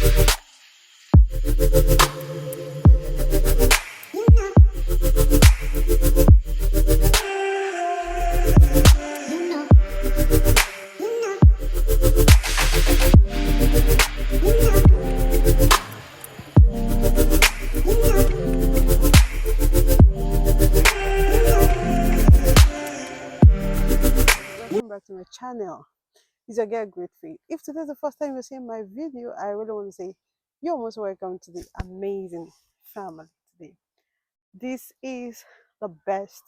Back to my channel. It's your girl Great Faith. If today is the first time you're seeing my video, I really want to say you're most welcome to the amazing family today. This is the best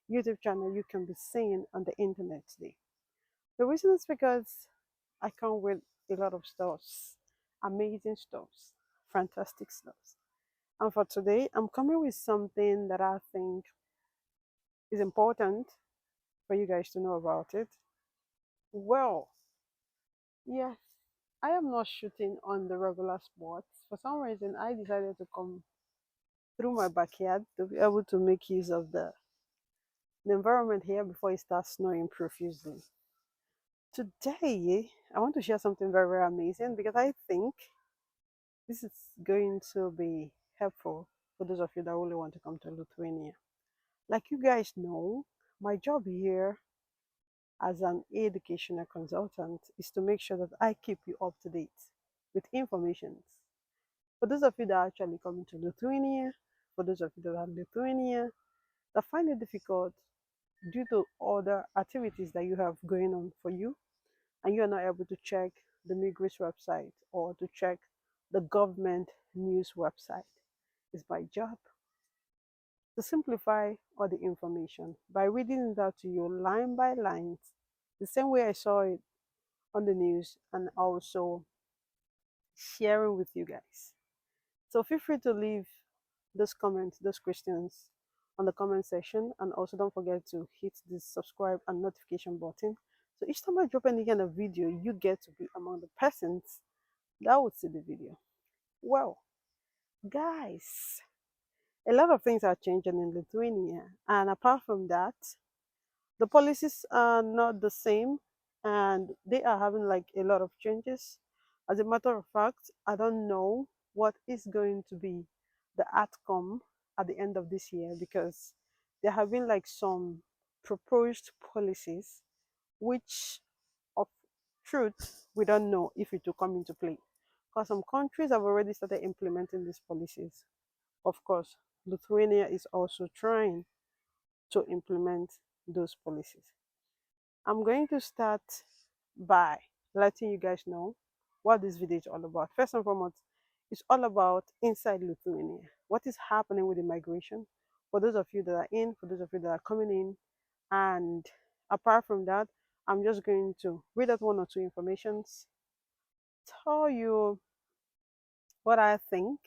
YouTube channel you can be seeing on the internet today. The reason is because I come with a lot of stuffs, amazing stuffs, fantastic stuffs. And for today, I'm coming with something that I think is important for you guys to know about it. Well, yes, I am not shooting on the regular spots. For some reason, I decided to come through my backyard to be able to make use of the environment here before it starts snowing profusely. Today, I want to share something very, very amazing because I think this is going to be helpful for those of you that really want to come to Lithuania. Like you guys know, my job here as an educational consultant is to make sure that I keep you up to date with information. For those of you that are actually coming to Lithuania, for those of you that are in Lithuania, that find it difficult due to other activities that you have going on for you, and you are not able to check the Migris website or to check the government news website, it's my job to simplify all the information by reading it out to you line by line, the same way I saw it on the news, and also sharing with you guys. So feel free to leave those comments, those questions on the comment section, and also don't forget to hit the subscribe and notification button. So each time I drop any kind of video, you get to be among the persons that would see the video. Well, guys, a lot of things are changing in Lithuania, and apart from that, the policies are not the same, and they are having like a lot of changes. As a matter of fact, I don't know what is going to be the outcome at the end of this year, because there have been like some proposed policies which of truth we don't know if it will come into play, because some countries have already started implementing these policies. Of course, Lithuania is also trying to implement those policies. I'm going to start by letting you guys know what this video is all about. First and foremost, it's all about inside Lithuania. What is happening with immigration? For those of you that are in, for those of you that are coming in. And apart from that, I'm just going to read out one or two informations, tell you what I think,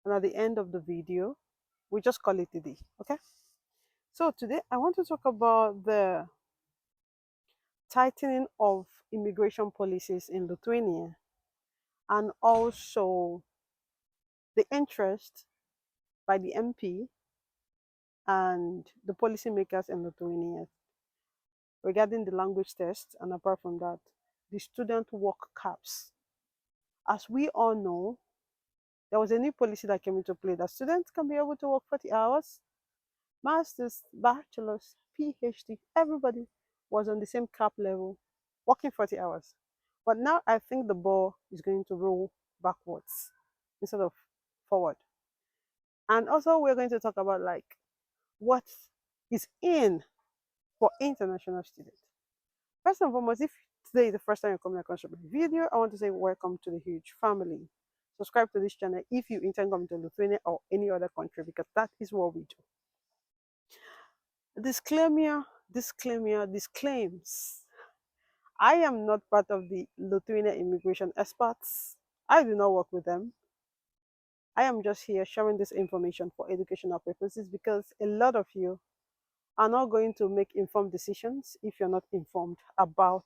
and at the end of the video, we just call it a day, okay? So today I want to talk about the tightening of immigration policies in Lithuania, and also the interest by the MP and the policymakers in Lithuania regarding the language test, and apart from that, the student work caps. As we all know, there was a new policy that came into play that students can be able to work 40 hours, masters, bachelors, PhD, everybody was on the same cap level, working 40 hours. But now I think the ball is going to roll backwards instead of forward. And also we're going to talk about like what is in for international students. First and foremost, if today is the first time you're coming across my video, I want to say welcome to the huge family. Subscribe to this channel if you intend coming to Lithuania or any other country, because that is what we do. Disclaimer, disclaims. I am not part of the Lithuania immigration experts. I do not work with them. I am just here sharing this information for educational purposes, because a lot of you are not going to make informed decisions if you're not informed about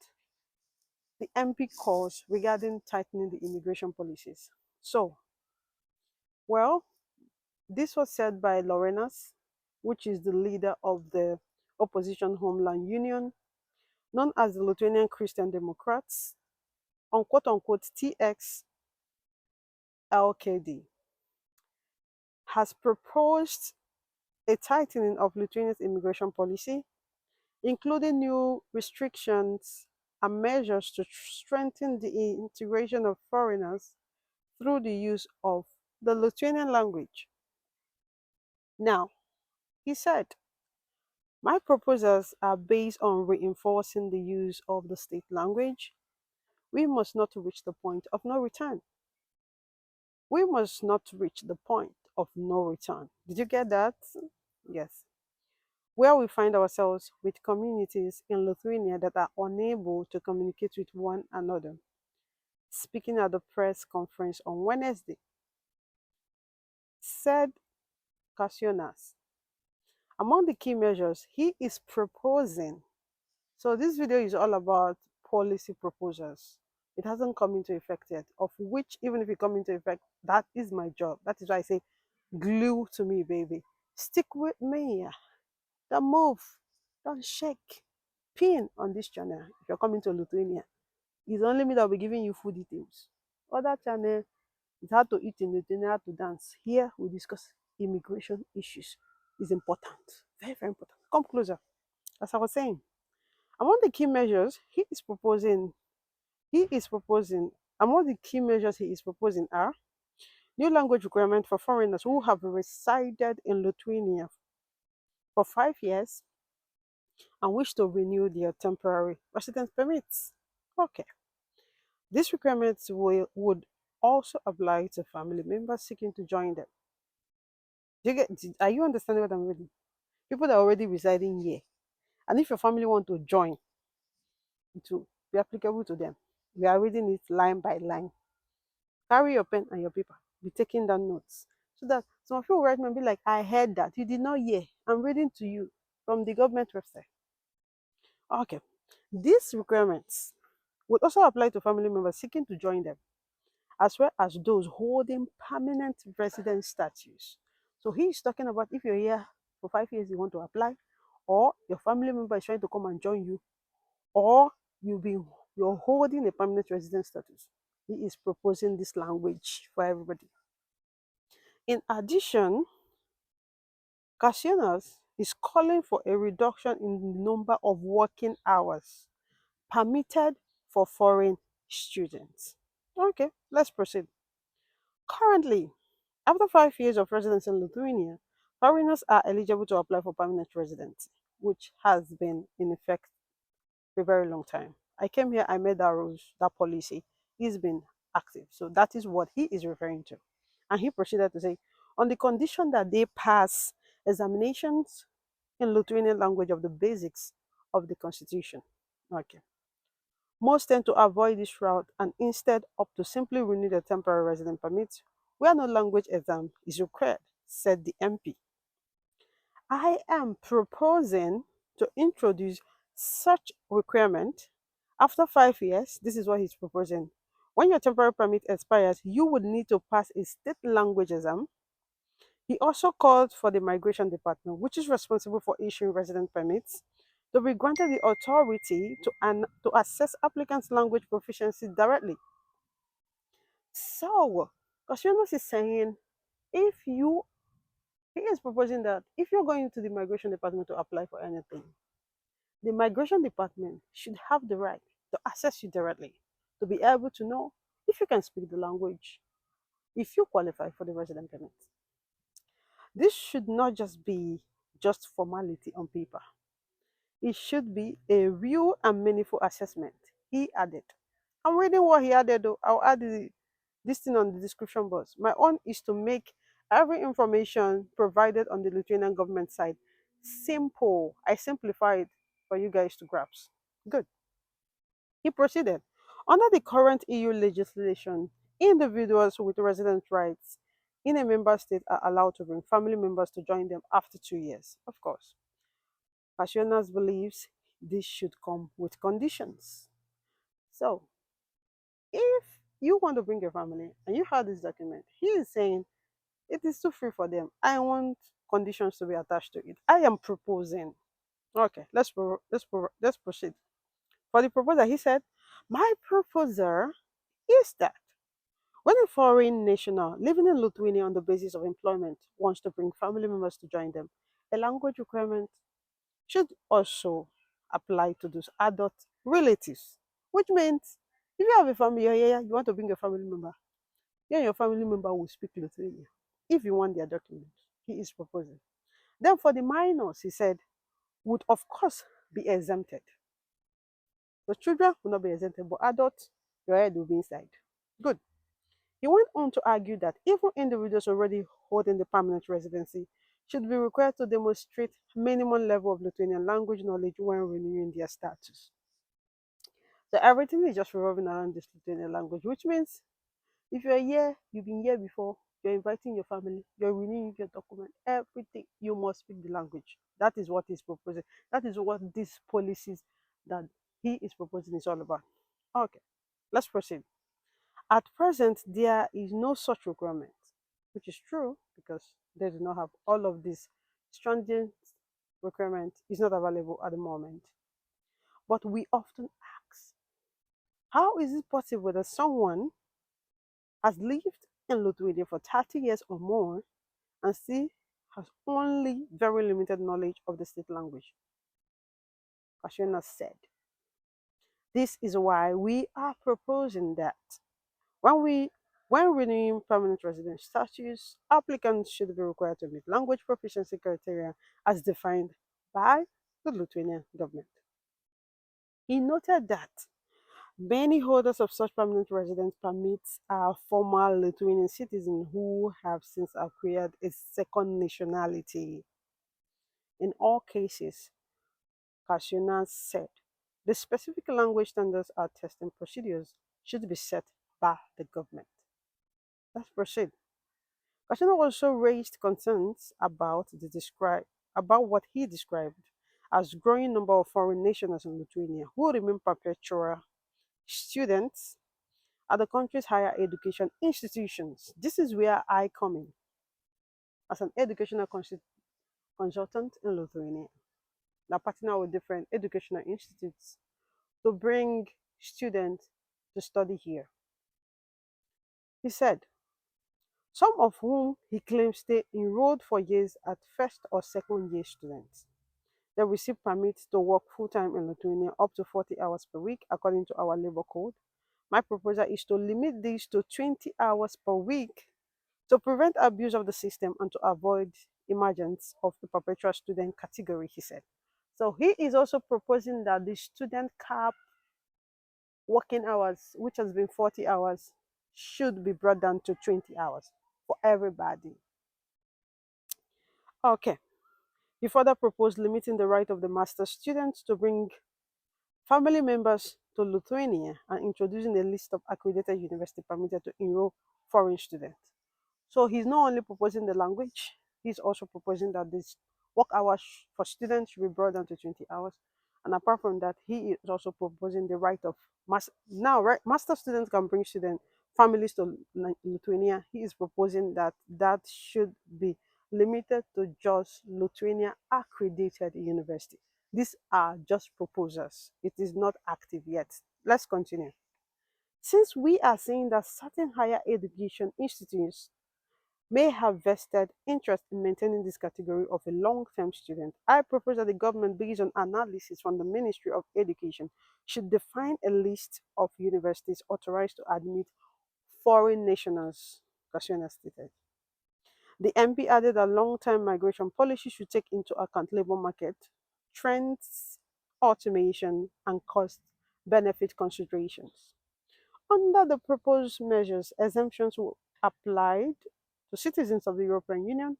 the MP calls regarding tightening the immigration policies. So, well, this was said by Laurynas, which is the leader of the opposition Homeland Union, known as the Lithuanian Christian Democrats, on quote-unquote TS-LKD, has proposed a tightening of Lithuania's immigration policy, including new restrictions and measures to strengthen the integration of foreigners through the use of the Lithuanian language. Now, he said, my proposals are based on reinforcing the use of the state language. We must not reach the point of no return. We must not reach the point of no return. Did you get that? Yes. Where we find ourselves with communities in Lithuania that are unable to communicate with one another. Speaking at the press conference on Wednesday, said Kasčiūnas, among the key measures he is proposing. So this video is all about policy proposals. It hasn't come into effect yet, of which even if it come into effect, that is my job. That is why I say glue to me, baby. Stick with me. Don't move. Don't shake. Pin on this channel if you're coming to Lithuania. It's only me that will be giving you full details. Other channel, it's how to eat in Lithuania, how to dance. Here we discuss immigration issues. It's important. Very, very important. Come closer. As I was saying, among the key measures among the key measures he is proposing are new language requirements for foreigners who have resided in Lithuania for 5 years and wish to renew their temporary residence permits. Okay. These requirements would also apply to family members seeking to join them. Are you understanding what I'm reading? People that are already residing here. And if your family want to join, it will be applicable to them. We are reading it line by line. Carry your pen and your paper. Be taking down notes. So that some of you will write me and be like, I heard that. You did not hear. I'm reading to you from the government website. Okay. These requirements would also apply to family members seeking to join them, as well as those holding permanent resident status. So he's talking about if you're here for 5 years, you want to apply, or your family member is trying to come and join you, or you're holding a permanent resident status. He is proposing this language for everybody. In addition, Kasčiūnas is calling for a reduction in the number of working hours permitted for foreign students. Okay, let's proceed. Currently, after 5 years of residence in Lithuania, foreigners are eligible to apply for permanent residency, which has been in effect for a very long time. I came here, I made that rules, that policy. It's been active. So that is what he is referring to. And he proceeded to say, on the condition that they pass examinations in Lithuanian language of the basics of the constitution. Okay. Most tend to avoid this route and instead opt to simply renew their temporary resident permits where no language exam is required, said the MP. I am proposing to introduce such requirement after 5 years. This is what he's proposing. When your temporary permit expires, you would need to pass a state language exam. He also called for the Migration Department, which is responsible for issuing resident permits, to be granted the authority to assess applicants' language proficiency directly. So, Kasčiūnas is saying, if you, he is proposing that if you're going to the Migration Department to apply for anything, the Migration Department should have the right to assess you directly, to be able to know if you can speak the language, if you qualify for the resident permit. This should not just be just formality on paper. It should be a real and meaningful assessment, he added. I'm reading what he added though. I'll add this thing on the description box. My own is to make every information provided on the Lithuanian government side simple. I simplified for you guys to grasp. Good. He proceeded. Under the current EU legislation, individuals with resident rights in a member state are allowed to bring family members to join them after 2 years, of course. Kasčiūnas believes this should come with conditions. So, if you want to bring your family and you have this document, he is saying it is too free for them. I want conditions to be attached to it. I am proposing. Okay, let's proceed. For the proposal, he said, my proposal is that When a foreign national living in Lithuania on the basis of employment wants to bring family members to join them, a language requirement should also apply to those adult relatives, which means if you have a family here, you want to bring a family member, then your family member will speak Lithuanian if you want their documents. He is proposing. Then for the minors, he said, would of course be exempted. The children will not be exempted, but adults, your head will be inside. Good. He went on to argue that even individuals already holding the permanent residency should be required to demonstrate minimum level of Lithuanian language knowledge when renewing their status. So everything is just revolving around this Lithuanian language, which means if you're here, you've been here before, you're inviting your family, you're renewing your document, everything, you must speak the language. That is what he's proposing. That is what these policies that he is proposing is all about. Okay, let's proceed. At present, there is no such requirement, which is true because they do not have all of this stringent requirement is not available at the moment. But we often ask, how is it possible that someone has lived in Lithuania for 30 years or more and still has only very limited knowledge of the state language? Kasčiūnas said. This is why we are proposing that when we when renewing permanent resident status, applicants should be required to meet language proficiency criteria as defined by the Lithuanian government. He noted that many holders of such permanent residence permits are former Lithuanian citizens who have since acquired a second nationality. In all cases, Kasčiūnas said, the specific language standards and testing procedures should be set by the government. Let's proceed. Kasčiūnas also raised concerns about what he described as growing number of foreign nationals in Lithuania who remain perpetual students at the country's higher education institutions. This is where I come in as an educational consultant in Lithuania. Now partner with different educational institutes to bring students to study here. He said, some of whom he claims stay enrolled for years as first or second year students. They receive permits to work full-time in Lithuania up to 40 hours per week according to our labor code. My proposal is to limit this to 20 hours per week to prevent abuse of the system and to avoid emergence of the perpetual student category, he said. So he is also proposing that the student cap working hours, which has been 40 hours, should be brought down to 20 hours for everybody. Okay. He further proposed limiting the right of the master's students to bring family members to Lithuania and introducing a list of accredited universities permitted to enroll foreign students. So he's not only proposing the language, he's also proposing that this work hours for students should be brought down to 20 hours. And apart from that, he is also proposing the right of master students can bring student families to Lithuania. He is proposing that that should be limited to just Lithuania accredited university. These are just proposals. It is not active yet. Let's continue. Since we are seeing that certain higher education institutes may have vested interest in maintaining this category of a long-term student, I propose that the government, based on analysis from the Ministry of Education, should define a list of universities authorized to admit foreign nationals, Kasčiūnas stated. The MP added that long-term migration policy should take into account labor market trends, automation, and cost-benefit considerations. Under the proposed measures, exemptions will apply to citizens of the European Union,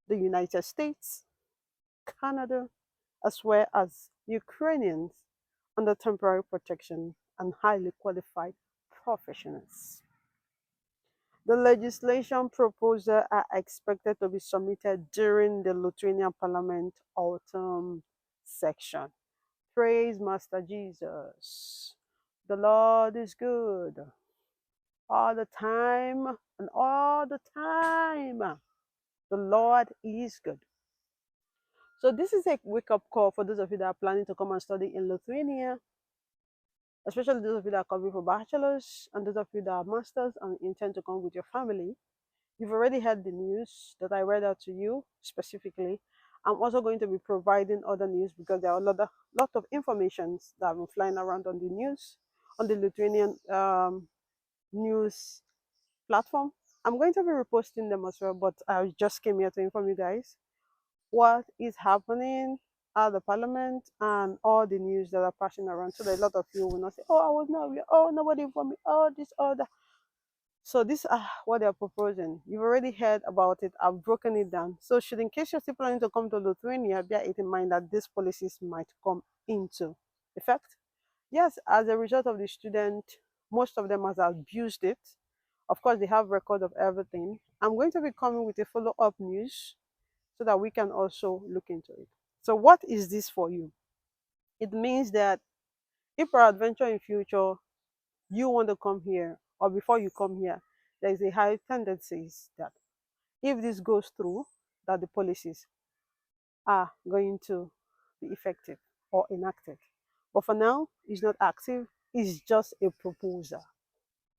the United States, Canada, as well as Ukrainians under temporary protection and highly qualified professionals. The legislation proposals are expected to be submitted during the Lithuanian Parliament autumn section. Praise Master Jesus. The Lord is good all the time and all the time. The Lord is good. So this is a wake-up call for those of you that are planning to come and study in Lithuania. especially those of you that are coming for bachelors and those of you that are masters and intend to come with your family. You've already heard the news that I read out to you specifically. I'm also going to be providing other news because there are lot of informations that have been flying around on the news, on the Lithuanian news platform. I'm going to be reposting them as well, but I just came here to inform you guys what is happening at the parliament and all the news that are passing around. So that a lot of you will not say, "Oh, I was not aware. Oh, nobody informed me. Oh, this, oh, that." So these are what they are proposing. You've already heard about it. I've broken it down. So should in case you're still planning to come to Lithuania, bear it in mind that these policies might come into effect. Yes, as a result of the student, most of them has abused it. Of course, they have record of everything. I'm going to be coming with a follow-up news so that we can also look into it. So what is this for you? It means that if peradventure in future you want to come here or before you come here, there is a high tendency that if this goes through, that the policies are going to be effective or enacted. But for now, it's not active, it's just a proposal.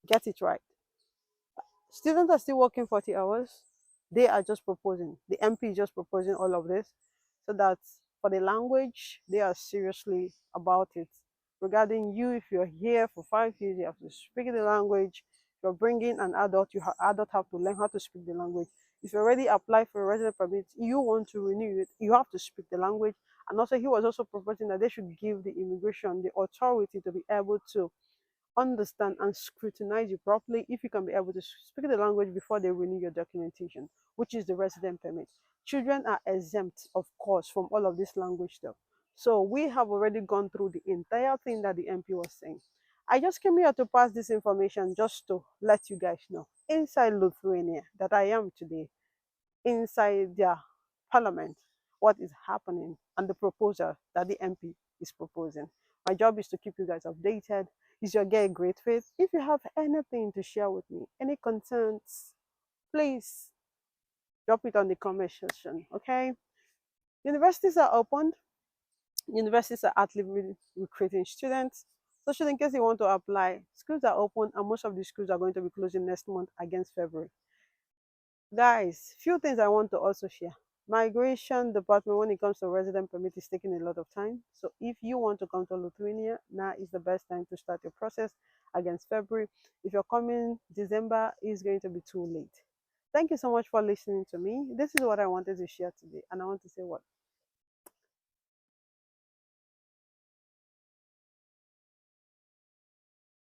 Get it right. Students are still working 40 hours. They are just proposing. The MP is just proposing all of this so that for the language, they are seriously about it. Regarding you, if you're here for 5 years, you have to speak the language. If you're bringing an adult, adult have to learn how to speak the language. If you already apply for a resident permit, you want to renew it, you have to speak the language. And also, he was also proposing that they should give the immigration the authority to be able to understand and scrutinize you properly if you can be able to speak the language before they renew your documentation, which is the resident permit. Children are exempt, of course, from all of this language stuff. So we have already gone through the entire thing that the MP was saying. I just came here to pass this information just to let you guys know inside Lithuania that I am today, inside their parliament, what is happening and the proposal that the MP is proposing. My job is to keep you guys updated. Is your girl Great Faith? If you have anything to share with me, any concerns, please drop it on the comment section. Okay? Universities are opened. Universities are actively recruiting students. So, should in case you want to apply, schools are open, and most of the schools are going to be closing next month against February. Guys, few things I want to also share. Migration department, when it comes to resident permit, is taking a lot of time. So if you want to come to Lithuania, now is the best time to start your process against February. If you're coming December, is going to be too late. Thank you so much for listening to me. This is what I wanted to share today, and I want to say what